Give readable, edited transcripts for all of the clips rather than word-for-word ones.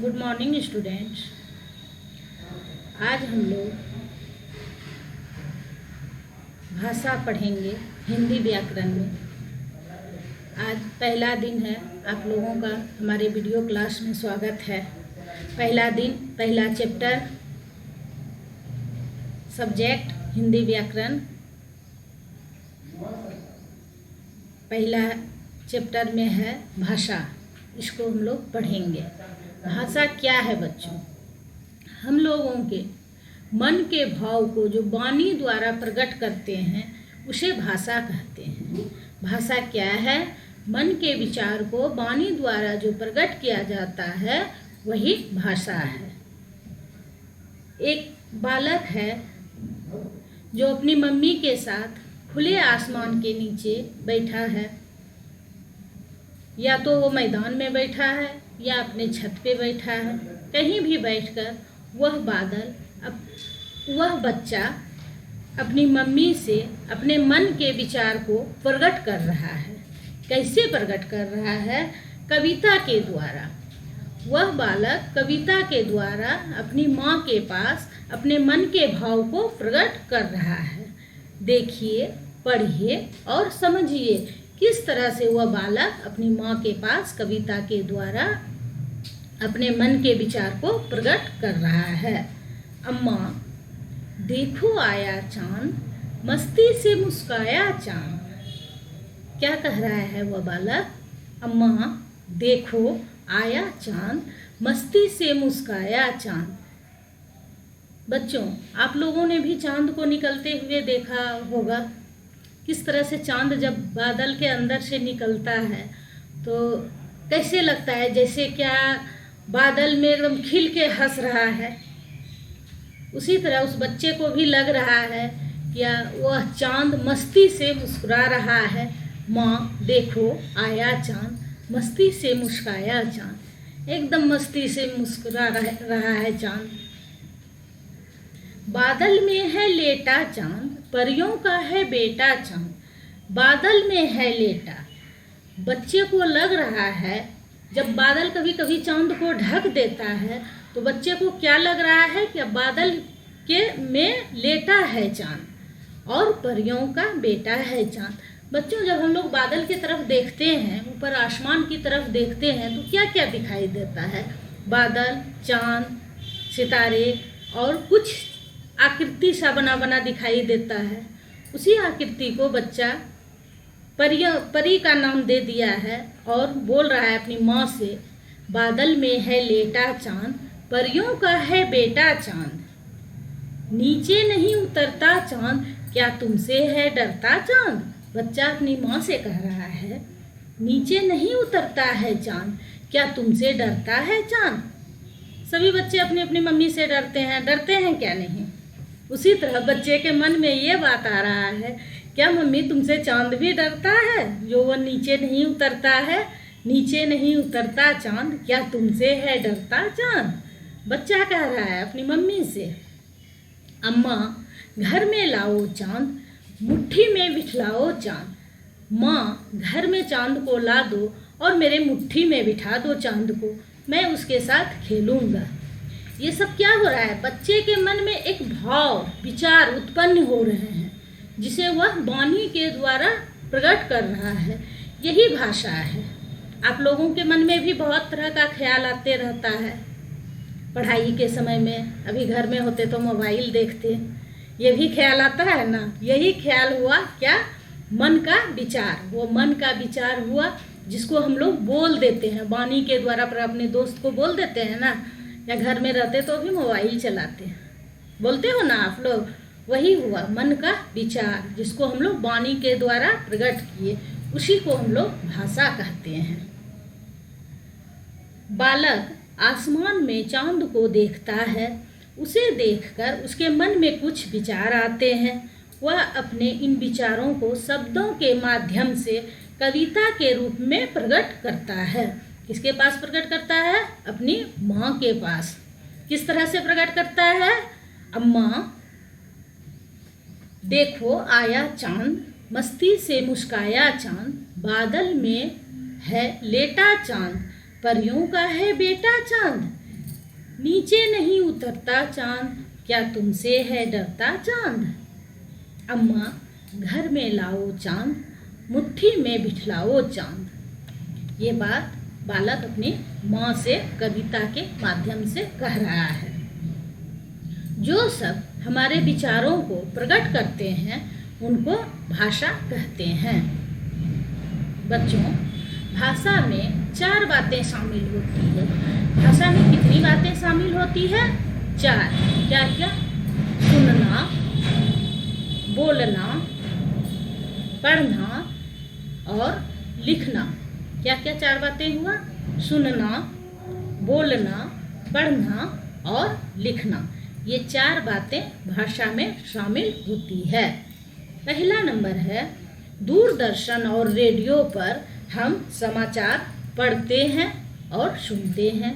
Good morning students. आज हम लोग भाषा पढ़ेंगे हिंदी व्याकरण में। आज पहला दिन है, आप लोगों का हमारे वीडियो क्लास में स्वागत है। पहला दिन, पहला चैप्टर, सब्जेक्ट हिंदी व्याकरण। पहला चैप्टर में है भाषा, इसको हम लोग पढ़ेंगे। भाषा क्या है बच्चों? हम लोगों के मन के भाव को जो वाणी द्वारा प्रकट करते हैं उसे भाषा कहते हैं। भाषा क्या है? मन के विचार को वाणी द्वारा जो प्रकट किया जाता है वही भाषा है। एक बालक है जो अपनी मम्मी के साथ खुले आसमान के नीचे बैठा है, या तो वो मैदान में बैठा है या अपने छत पे बैठा है। कहीं भी बैठकर वह बच्चा अपनी मम्मी से अपने मन के विचार को प्रकट कर रहा है। कैसे प्रकट कर रहा है? कविता के द्वारा। वह बालक कविता के द्वारा अपनी माँ के पास अपने मन के भाव को प्रकट कर रहा है। देखिए, पढ़िए और समझिए किस तरह से वह बालक अपनी माँ के पास कविता के द्वारा अपने मन के विचार को प्रकट कर रहा है। अम्मा देखो आया चांद, मस्ती से मुस्काया चांद। क्या कह रहा है वह बालक? अम्मा देखो आया चांद, मस्ती से मुस्काया चांद। बच्चों, आप लोगों ने भी चांद को निकलते हुए देखा होगा। किस तरह से चांद जब बादल के अंदर से निकलता है तो कैसे लगता है, जैसे क्या बादल में एकदम खिल के हंस रहा है। उसी तरह उस बच्चे को भी लग रहा है क्या वह चांद मस्ती से मुस्कुरा रहा है। माँ देखो आया चांद, मस्ती से मुस्काया चांद। एकदम मस्ती से मुस्कुरा रहा है चांद। बादल में है लेटा चांद, परियों का है बेटा चांद। बादल में है लेटा। बच्चे को लग रहा है, जब बादल कभी कभी चांद को ढक देता है तो बच्चे को क्या लग रहा है कि बादल के में लेटा है चांद और परियों का बेटा है चांद। बच्चों, जब हम लोग बादल की तरफ देखते हैं, ऊपर आसमान की तरफ देखते हैं तो क्या क्या दिखाई देता है? बादल, चांद, सितारे और कुछ आकृति सा बना बना दिखाई देता है। उसी आकृति को बच्चा परी का नाम दे दिया है और बोल रहा है अपनी माँ से, बादल में है लेटा चांद, परियों का है बेटा चांद। नीचे नहीं उतरता चांद, क्या तुमसे है डरता चांद। बच्चा अपनी माँ से कह रहा है, नीचे नहीं उतरता है चांद, क्या तुमसे डरता है चांद। सभी बच्चे अपनी अपनी मम्मी से डरते हैं क्या नहीं? उसी तरह बच्चे के मन में ये बात आ रहा है, क्या मम्मी तुमसे चांद भी डरता है जो वो नीचे नहीं उतरता है। नीचे नहीं उतरता चांद, क्या तुमसे है डरता चांद। बच्चा कह रहा है अपनी मम्मी से, अम्मा घर में लाओ चांद, मुट्ठी में बिठलाओ चांद। माँ घर में चांद को ला दो और मेरे मुट्ठी में बिठा दो चांद को, मैं उसके साथ खेलूँगा। ये सब क्या हो रहा है? बच्चे के मन में एक भाव, विचार उत्पन्न हो रहे हैं जिसे वह वाणी के द्वारा प्रकट कर रहा है। यही भाषा है। आप लोगों के मन में भी बहुत तरह का ख्याल आते रहता है। पढ़ाई के समय में अभी घर में होते तो मोबाइल देखते, ये भी ख्याल आता है ना। यही ख्याल हुआ क्या? मन का विचार। वो मन का विचार हुआ जिसको हम लोग बोल देते हैं वाणी के द्वारा, पर अपने दोस्त को बोल देते हैं ना, या घर में रहते तो भी मोबाइल चलाते हैं, बोलते हो ना आप लोग। वही हुआ मन का विचार, जिसको हम लोग वाणी के द्वारा प्रकट किए, उसी को हम लोग भाषा कहते हैं। बालक आसमान में चांद को देखता है। उसे देखकर उसके मन में कुछ विचार आते हैं। वह अपने इन विचारों को शब्दों के माध्यम से कविता के रूप में प्रकट करता है। किसके पास प्रकट करता है? अपनी माँ के पास। किस तरह से प्रकट करता है? अम्मा देखो आया चांद, मस्ती से मुस्काया चांद। बादल में है लेटा चांद, परियों का है बेटा चांद। नीचे नहीं उतरता चांद, क्या तुमसे है डरता चांद। अम्मा घर में लाओ चांद, मुट्ठी में बिठलाओ चांद। ये बात बालक अपनी माँ से कविता के माध्यम से कह रहा है। जो सब हमारे विचारों को प्रकट करते हैं उनको भाषा कहते हैं। बच्चों, भाषा में 4 बातें शामिल होती है। भाषा में कितनी बातें शामिल होती है? 4। क्या क्या? सुनना, बोलना, पढ़ना और लिखना। क्या क्या 4 बातें हुआ? सुनना, बोलना, पढ़ना और लिखना। ये 4 बातें भाषा में शामिल होती है। पहला नंबर है, दूरदर्शन और रेडियो पर हम समाचार पढ़ते हैं और सुनते हैं।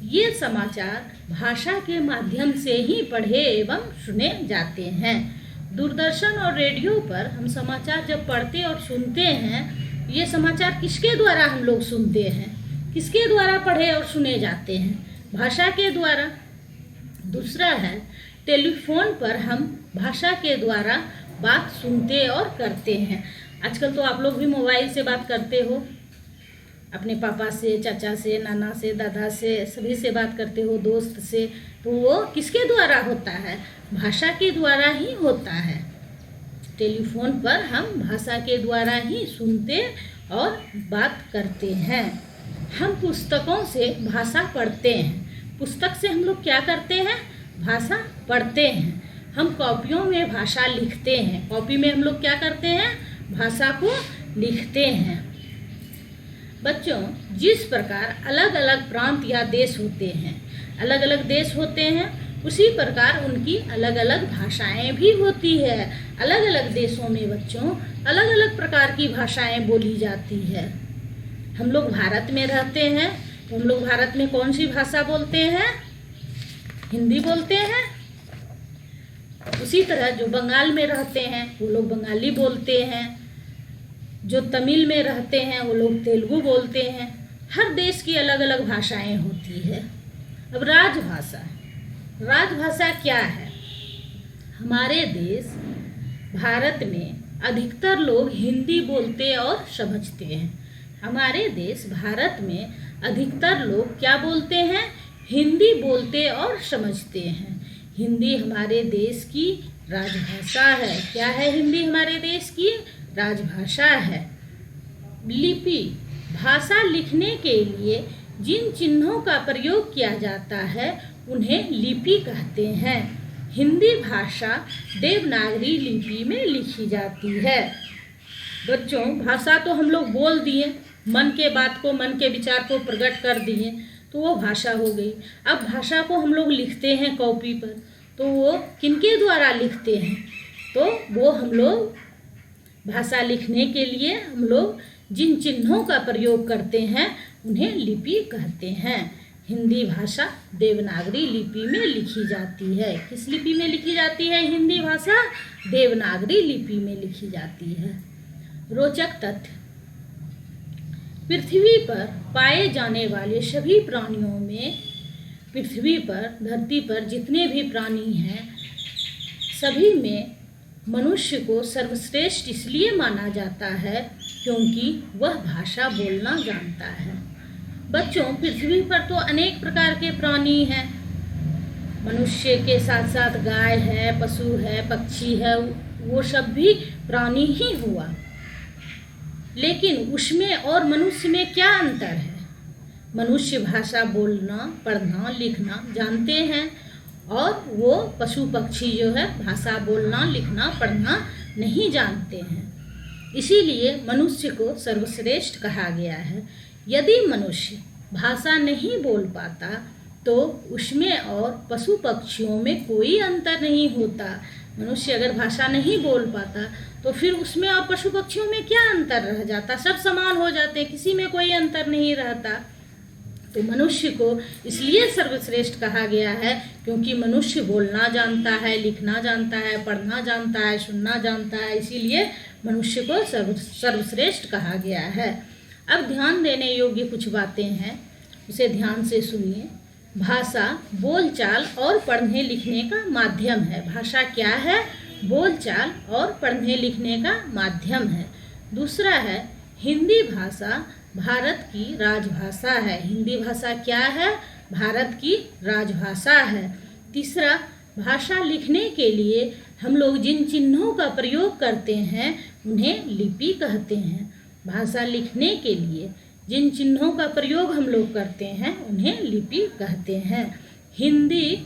ये समाचार भाषा के माध्यम से ही पढ़े एवं सुने जाते हैं। दूरदर्शन और रेडियो पर हम समाचार जब पढ़ते और सुनते हैं, ये समाचार किसके द्वारा हम लोग सुनते हैं? किसके द्वारा पढ़े और सुने जाते हैं? भाषा के द्वारा। दूसरा है, टेलीफोन पर हम भाषा के द्वारा बात सुनते और करते हैं। आजकल तो आप लोग भी मोबाइल से बात करते हो, अपने पापा से, चाचा से, नाना से, दादा से, सभी से बात करते हो, दोस्त से। तो वो किसके द्वारा होता है? भाषा के द्वारा ही होता है। टेलीफोन पर हम भाषा के द्वारा ही सुनते और बात करते हैं। हम पुस्तकों से भाषा पढ़ते हैं। पुस्तक से हम लोग क्या करते हैं? भाषा पढ़ते हैं। हम कॉपियों में भाषा लिखते हैं। कॉपी में हम लोग क्या करते हैं? भाषा को लिखते हैं। बच्चों, जिस प्रकार अलग अलग प्रांत या देश होते हैं, अलग अलग देश होते हैं, उसी प्रकार उनकी अलग अलग भाषाएं भी होती है। अलग अलग देशों में बच्चों अलग अलग प्रकार की भाषाएं बोली जाती है। हम लोग भारत में रहते हैं तो हम लोग भारत में कौन सी भाषा बोलते हैं? हिंदी बोलते हैं। उसी तरह जो बंगाल में रहते हैं वो लोग बंगाली बोलते हैं। जो तमिल में रहते हैं वो लोग तेलुगु बोलते हैं। हर देश की अलग अलग भाषाएं होती है। अब राजभाषा, राजभाषा क्या है? हमारे देश भारत में अधिकतर लोग हिंदी बोलते और समझते हैं। हमारे देश भारत में अधिकतर लोग क्या बोलते हैं? हिंदी बोलते और समझते हैं। हिंदी हमारे देश की राजभाषा है। क्या है? हिंदी हमारे देश की राजभाषा है। लिपि, भाषा लिखने के लिए जिन चिन्हों का प्रयोग किया जाता है उन्हें लिपि कहते हैं। हिंदी भाषा देवनागरी लिपि में लिखी जाती है। बच्चों, भाषा तो हम लोग बोल दिए, मन के बात को, मन के विचार को प्रकट कर दिए, तो वो भाषा हो गई। अब भाषा को हम लोग लिखते हैं कॉपी पर, तो वो किनके द्वारा लिखते हैं? तो वो हम लोग भाषा लिखने के लिए हम लोग जिन चिन्हों का प्रयोग करते हैं उन्हें लिपि कहते हैं। हिंदी भाषा देवनागरी लिपि में लिखी जाती है। किस लिपि में लिखी जाती है? हिंदी भाषा देवनागरी लिपि में लिखी जाती है। रोचक तथ्य, पृथ्वी पर पाए जाने वाले सभी प्राणियों में, पृथ्वी पर, धरती पर जितने भी प्राणी हैं, सभी में मनुष्य को सर्वश्रेष्ठ इसलिए माना जाता है क्योंकि वह भाषा बोलना जानता है। बच्चों, पृथ्वी पर तो अनेक प्रकार के प्राणी हैं। मनुष्य के साथ साथ गाय है, पशु है, पक्षी है, वो सब भी प्राणी ही हुआ। लेकिन उसमें और मनुष्य में क्या अंतर है? मनुष्य भाषा बोलना, पढ़ना, लिखना जानते हैं और वो पशु पक्षी जो है भाषा बोलना, लिखना, पढ़ना नहीं जानते हैं। इसीलिए मनुष्य को सर्वश्रेष्ठ कहा गया है। यदि मनुष्य भाषा नहीं बोल पाता तो उसमें और पशु पक्षियों में कोई अंतर नहीं होता। मनुष्य अगर भाषा नहीं बोल पाता तो फिर उसमें और पशु पक्षियों में क्या अंतर रह जाता? सब समान हो जाते, किसी में कोई अंतर नहीं रहता। तो मनुष्य को इसलिए सर्वश्रेष्ठ कहा गया है क्योंकि मनुष्य बोलना जानता है, लिखना जानता है, पढ़ना जानता है, सुनना जानता है। इसीलिए मनुष्य को सर्वश्रेष्ठ कहा गया है। अब ध्यान देने योग्य कुछ बातें हैं, उसे ध्यान से सुनिए। भाषा बोलचाल और पढ़ने लिखने का माध्यम है। भाषा क्या है? बोलचाल और पढ़ने लिखने का माध्यम है। दूसरा है हिंदी भाषा भारत की राजभाषा है। हिंदी भाषा क्या है? भारत की राजभाषा है। तीसरा, भाषा लिखने के लिए हम लोग जिन चिन्हों का प्रयोग करते हैं उन्हें लिपि कहते हैं। भाषा लिखने के लिए जिन चिन्हों का प्रयोग हम लोग करते हैं उन्हें लिपि कहते हैं। हिंदी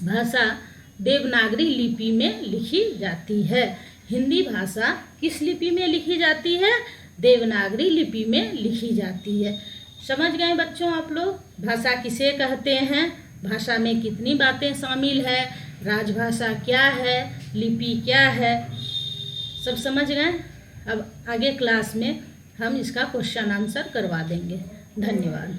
भाषा देवनागरी लिपि में लिखी जाती है। हिंदी भाषा किस लिपि में लिखी जाती है? देवनागरी लिपि में लिखी जाती है। समझ गए बच्चों आप लोग? भाषा किसे कहते हैं, भाषा में कितनी बातें शामिल है, राजभाषा क्या है, लिपि क्या है, सब समझ गए। अब आगे क्लास में हम इसका क्वेश्चन आंसर करवा देंगे। धन्यवाद।